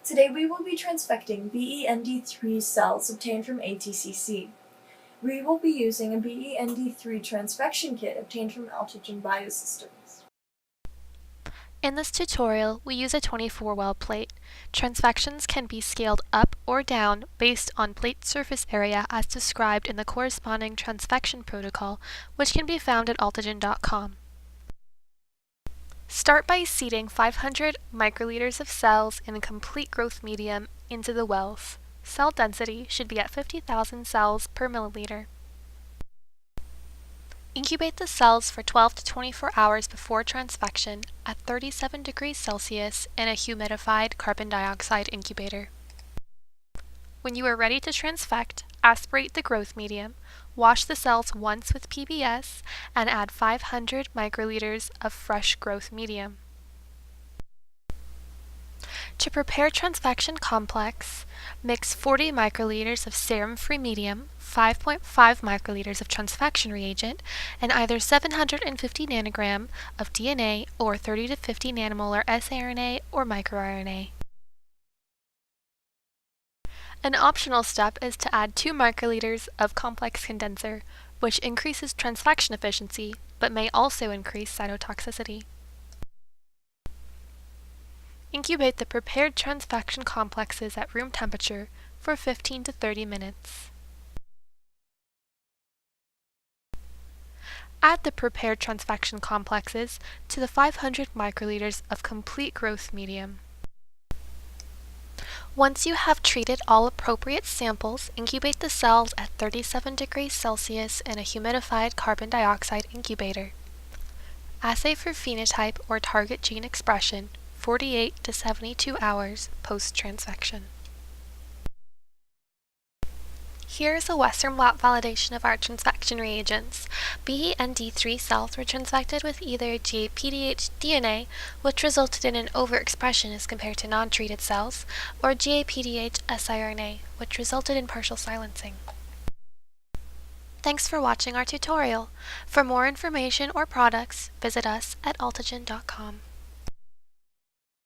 Today we will be transfecting bEnd.3 cells obtained from ATCC. We will be using a bEnd.3 Transfection kit obtained from Altogen Biosystems. In this tutorial, we use a 24-well plate. Transfections can be scaled up or down based on plate surface area as described in the corresponding transfection protocol, which can be found at altogen.com. Start by seeding 500 microliters of cells in a complete growth medium into the wells. Cell density should be at 50,000 cells per milliliter. Incubate the cells for 12 to 24 hours before transfection at 37 degrees Celsius in a humidified carbon dioxide incubator. When you are ready to transfect, aspirate the growth medium, wash the cells once with PBS, and add 500 microliters of fresh growth medium. To prepare transfection complex, mix 40 microliters of serum-free medium, 5.5 microliters of transfection reagent, and either 750 nanogram of DNA or 30 to 50 nanomolar siRNA or microRNA. An optional step is to add 2 microliters of complex condenser, which increases transfection efficiency, but may also increase cytotoxicity. Incubate the prepared transfection complexes at room temperature for 15 to 30 minutes. Add the prepared transfection complexes to the 500 microliters of complete growth medium. Once you have treated all appropriate samples, incubate the cells at 37 degrees Celsius in a humidified carbon dioxide incubator. Assay for phenotype or target gene expression 48 to 72 hours post-transfection. Here is a Western blot validation of our transfection reagents. bEnd.3 cells were transfected with either GAPDH DNA, which resulted in an overexpression as compared to non-treated cells, or GAPDH siRNA, which resulted in partial silencing. Thanks for watching our tutorial. For more information or products, visit us at altogen.com.